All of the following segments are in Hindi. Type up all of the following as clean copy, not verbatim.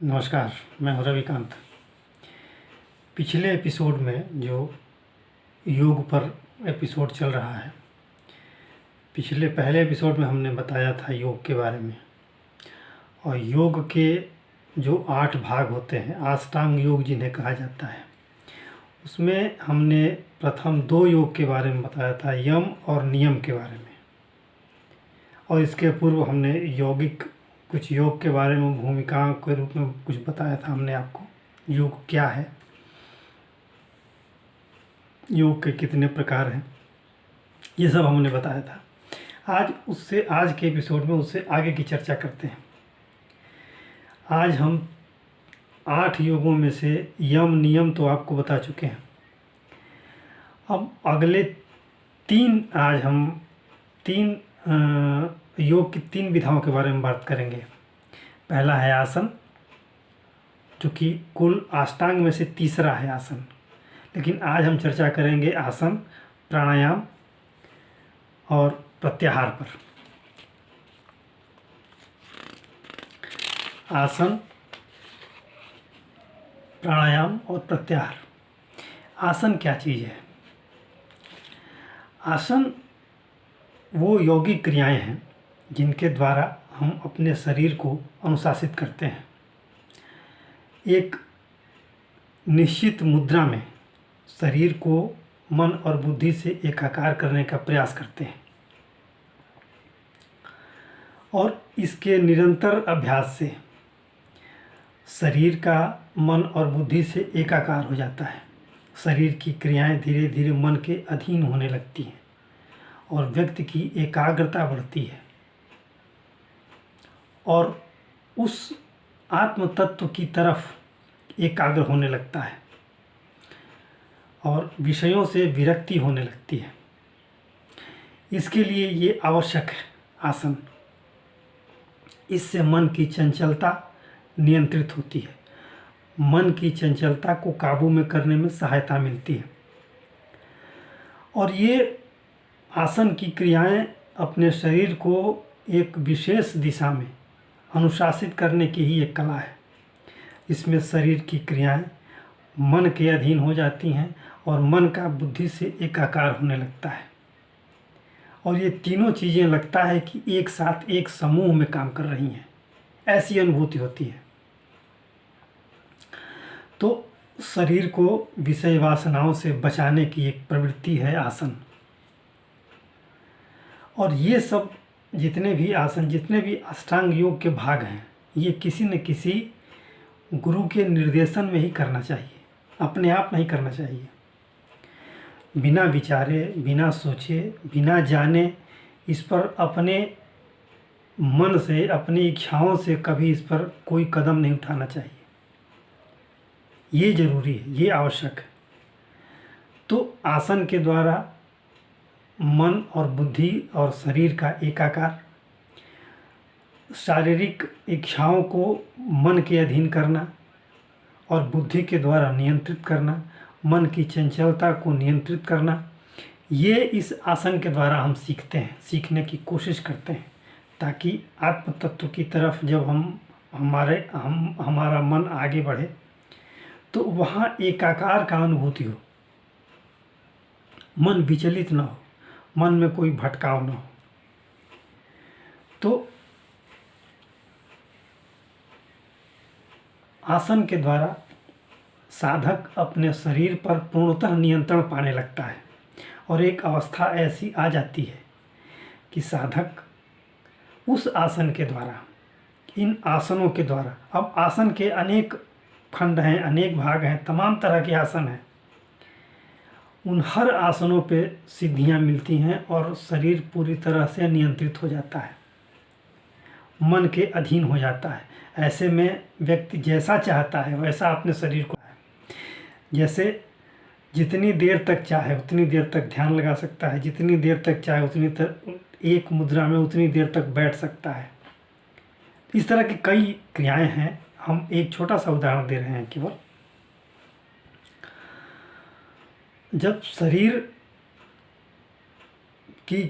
नमस्कार, मैं हूं रविकांत। पिछले एपिसोड में जो योग पर एपिसोड चल रहा है, पहले एपिसोड में हमने बताया था योग के बारे में। और योग के जो 8 भाग होते हैं, अष्टांग योग जिन्हें कहा जाता है, उसमें हमने प्रथम 2 योग के बारे में बताया था, यम और नियम के बारे में। और इसके पूर्व हमने कुछ योग के बारे में भूमिका के रूप में कुछ बताया था हमने आपको। योग क्या है, योग के कितने प्रकार हैं, ये सब हमने बताया था। आज के एपिसोड में उससे आगे की चर्चा करते हैं। आज हम 8 योगों में से यम नियम तो आपको बता चुके हैं। अब अगले 3 आज हम 3 योग की 3 विधाओं के बारे में बात करेंगे। पहला है आसन, जो कि कुल अष्टांग में से तीसरा है आसन। लेकिन आज हम चर्चा करेंगे आसन, प्राणायाम और प्रत्याहार पर। आसन, प्राणायाम और प्रत्याहार। आसन क्या चीज़ है? आसन वो यौगिक क्रियाएं हैं जिनके द्वारा हम अपने शरीर को अनुशासित करते हैं। एक निश्चित मुद्रा में शरीर को मन और बुद्धि से एकाकार करने का प्रयास करते हैं, और इसके निरंतर अभ्यास से शरीर का मन और बुद्धि से एकाकार हो जाता है। शरीर की क्रियाएं धीरे धीरे मन के अधीन होने लगती हैं और व्यक्ति की एकाग्रता बढ़ती है और उस आत्म तत्व की तरफ एकाग्र होने लगता है और विषयों से विरक्ति होने लगती है। इसके लिए ये आवश्यक है आसन। इससे मन की चंचलता नियंत्रित होती है, मन की चंचलता को काबू में करने में सहायता मिलती है। और ये आसन की क्रियाएं अपने शरीर को एक विशेष दिशा में अनुशासित करने की ही एक कला है। इसमें शरीर की क्रियाएं मन के अधीन हो जाती हैं और मन का बुद्धि से एकाकार होने लगता है, और ये तीनों चीज़ें लगता है कि एक साथ एक समूह में काम कर रही हैं, ऐसी अनुभूति होती है। तो शरीर को विषय वासनाओं से बचाने की एक प्रवृत्ति है आसन। और ये सब जितने भी आसन, जितने भी अष्टांग योग के भाग हैं, ये किसी न किसी गुरु के निर्देशन में ही करना चाहिए, अपने आप नहीं करना चाहिए। बिना विचारे, बिना सोचे, बिना जाने इस पर अपने मन से, अपनी इच्छाओं से कभी इस पर कोई कदम नहीं उठाना चाहिए। ये जरूरी है, ये आवश्यक है। तो आसन के द्वारा मन और बुद्धि और शरीर का एकाकार, शारीरिक इच्छाओं को मन के अधीन करना और बुद्धि के द्वारा नियंत्रित करना, मन की चंचलता को नियंत्रित करना, ये इस आसन के द्वारा हम सीखते हैं, सीखने की कोशिश करते हैं, ताकि आत्म तत्व की तरफ जब हमारा मन आगे बढ़े तो वहाँ एकाकार का अनुभूति हो, मन विचलित न हो, मन में कोई भटकाव न हो। तो आसन के द्वारा साधक अपने शरीर पर पूर्णतः नियंत्रण पाने लगता है, और एक अवस्था ऐसी आ जाती है कि साधक उस आसन के द्वारा, इन आसनों के द्वारा, अब आसन के अनेक खंड हैं, अनेक भाग हैं, तमाम तरह के आसन हैं, उन हर आसनों पे सिद्धियां मिलती हैं और शरीर पूरी तरह से नियंत्रित हो जाता है, मन के अधीन हो जाता है। ऐसे में व्यक्ति जैसा चाहता है वैसा अपने शरीर को, जैसे जितनी देर तक चाहे उतनी देर तक ध्यान लगा सकता है, जितनी देर तक चाहे उतनी एक मुद्रा में उतनी देर तक बैठ सकता है। इस तरह की कई क्रियाएं हैं। हम एक छोटा सा उदाहरण दे रहे हैं केवल। जब शरीर की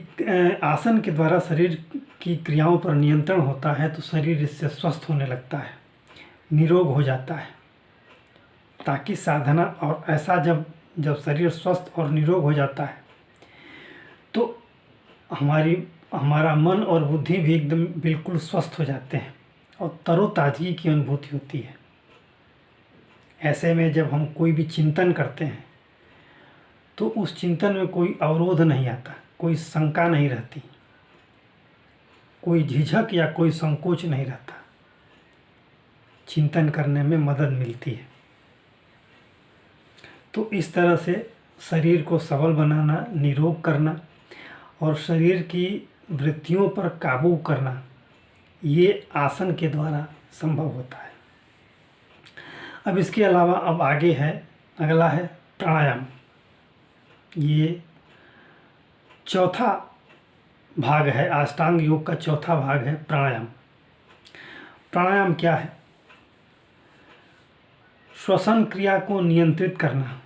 आसन के द्वारा शरीर की क्रियाओं पर नियंत्रण होता है तो शरीर इससे स्वस्थ होने लगता है, निरोग हो जाता है। ताकि साधना और ऐसा जब जब शरीर स्वस्थ और निरोग हो जाता है तो हमारा मन और बुद्धि भी एकदम बिल्कुल स्वस्थ हो जाते हैं और तरोताजगी की अनुभूति होती है। ऐसे में जब हम कोई भी चिंतन करते हैं तो उस चिंतन में कोई अवरोध नहीं आता, कोई शंका नहीं रहती, कोई झिझक या कोई संकोच नहीं रहता। चिंतन करने में मदद मिलती है। तो इस तरह से शरीर को सबल बनाना, निरोग करना और शरीर की वृत्तियों पर काबू करना, ये आसन के द्वारा संभव होता है। अब इसके अलावा अब अगला है प्राणायाम। ये चौथा भाग है, अष्टांग योग का चौथा भाग है प्राणायाम। प्राणायाम क्या है? श्वसन क्रिया को नियंत्रित करना,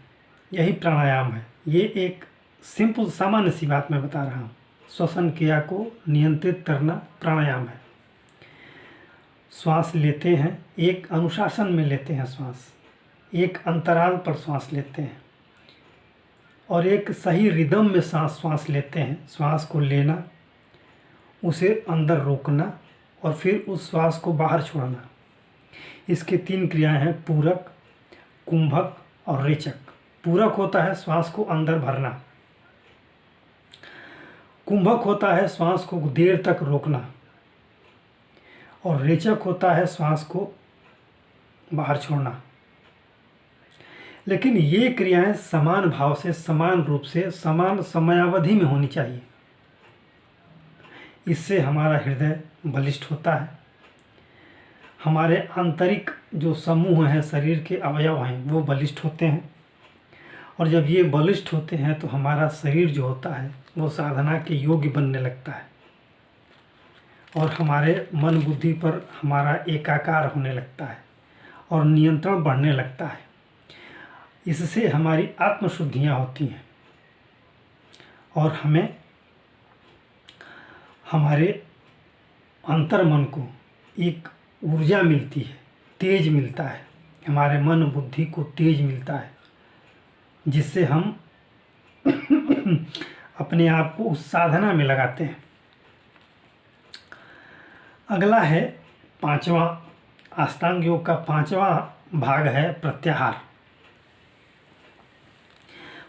यही प्राणायाम है। ये एक सिंपल सामान्य सी बात मैं बता रहा हूँ। श्वसन क्रिया को नियंत्रित करना प्राणायाम है। श्वास लेते हैं, एक अनुशासन में लेते हैं श्वास, एक अंतराल पर श्वास लेते हैं और एक सही रिदम में श्वास लेते हैं। श्वास को लेना, उसे अंदर रोकना और फिर उस श्वास को बाहर छोड़ना। इसके 3 क्रियाएं हैं, पूरक, कुंभक और रेचक। पूरक होता है श्वास को अंदर भरना, कुंभक होता है श्वास को देर तक रोकना और रेचक होता है श्वास को बाहर छोड़ना। लेकिन ये क्रियाएं समान भाव से, समान रूप से, समान समयावधि में होनी चाहिए। इससे हमारा हृदय बलिष्ठ होता है, हमारे आंतरिक जो समूह हैं, शरीर के अवयव हैं, वो बलिष्ठ होते हैं और जब ये बलिष्ठ होते हैं तो हमारा शरीर जो होता है वो साधना के योग्य बनने लगता है और हमारे मन बुद्धि पर हमारा एकाकार होने लगता है और नियंत्रण बढ़ने लगता है। इससे हमारी आत्मशुद्धियाँ होती हैं और हमें हमारे अंतर्मन को एक ऊर्जा मिलती है, तेज मिलता है, हमारे मन बुद्धि को तेज मिलता है, जिससे हम अपने आप को उस साधना में लगाते हैं। अगला है 5वां, अष्टांग योग का 5वां भाग है प्रत्याहार।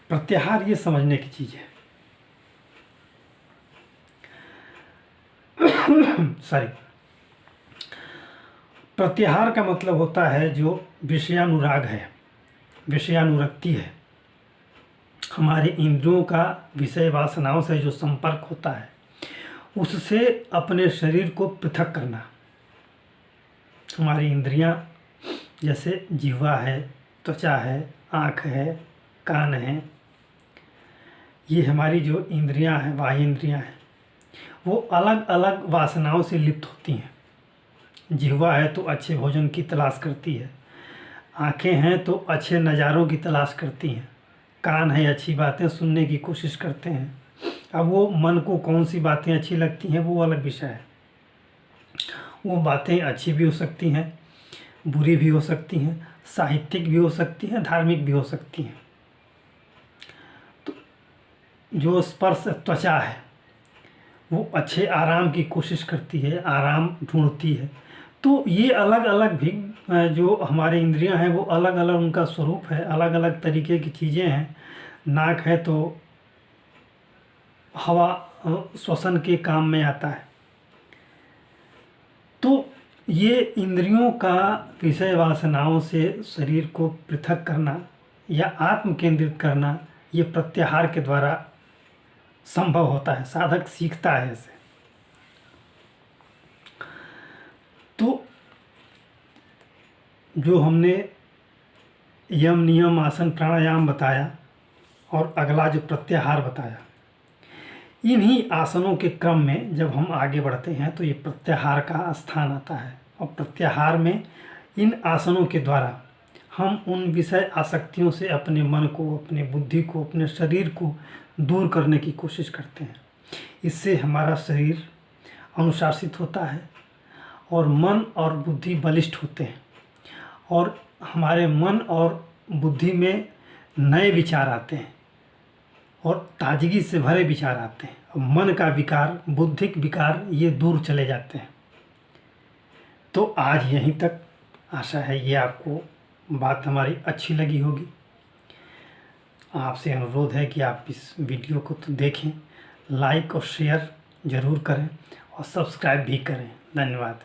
प्रत्याहार ये समझने की चीज़ है। सॉरी, प्रत्याहार का मतलब होता है जो विषयानुराग है, विषयानुरक्ति है। हमारे इंद्रियों का विषय वासनाओं से जो संपर्क होता है उससे अपने शरीर को पृथक करना। हमारी इंद्रियां जैसे जिह्वा है, त्वचा है, आँख है, कान है, ये हमारी जो इंद्रियां हैं, बाह्य इंद्रियां हैं, वो अलग अलग वासनाओं से लिप्त होती हैं। जिह्वा है तो अच्छे भोजन की तलाश करती है, आँखें हैं तो अच्छे नज़ारों की तलाश करती हैं, कान है अच्छी बातें सुनने की कोशिश करते हैं। अब वो मन को कौन सी बातें अच्छी लगती हैं वो अलग विषय है। वो बातें अच्छी भी हो सकती हैं, बुरी भी हो सकती हैं, साहित्यिक भी हो सकती हैं, धार्मिक भी हो सकती हैं। तो जो स्पर्श त्वचा है वो अच्छे आराम की कोशिश करती है, आराम ढूंढती है। तो ये अलग अलग भी जो हमारे इंद्रियां हैं वो अलग अलग उनका स्वरूप है, अलग अलग तरीके की चीज़ें हैं। नाक है तो हवा श्वसन के काम में आता है। तो ये इंद्रियों का विषय वासनाओं से शरीर को पृथक करना या आत्म केंद्रित करना, ये प्रत्याहार के द्वारा संभव होता है। साधक सीखता है इसे। तो जो हमने यम नियम आसन प्राणायाम बताया और अगला जो प्रत्याहार बताया, इन्हीं आसनों के क्रम में जब हम आगे बढ़ते हैं तो ये प्रत्याहार का स्थान आता है। और प्रत्याहार में इन आसनों के द्वारा हम उन विषय आसक्तियों से अपने मन को, अपने बुद्धि को, अपने शरीर को दूर करने की कोशिश करते हैं। इससे हमारा शरीर अनुशासित होता है और मन और बुद्धि बलिष्ठ होते हैं। और हमारे मन और बुद्धि में नए विचार आते हैं और ताजगी से भरे विचार आते हैं। मन का विकार, बुद्धिक विकार ये दूर चले जाते हैं। तो आज यहीं तक। आशा है ये आपको बात हमारी अच्छी लगी होगी। आपसे अनुरोध है कि आप इस वीडियो को तो देखें, लाइक और शेयर ज़रूर करें और सब्सक्राइब भी करें। धन्यवाद।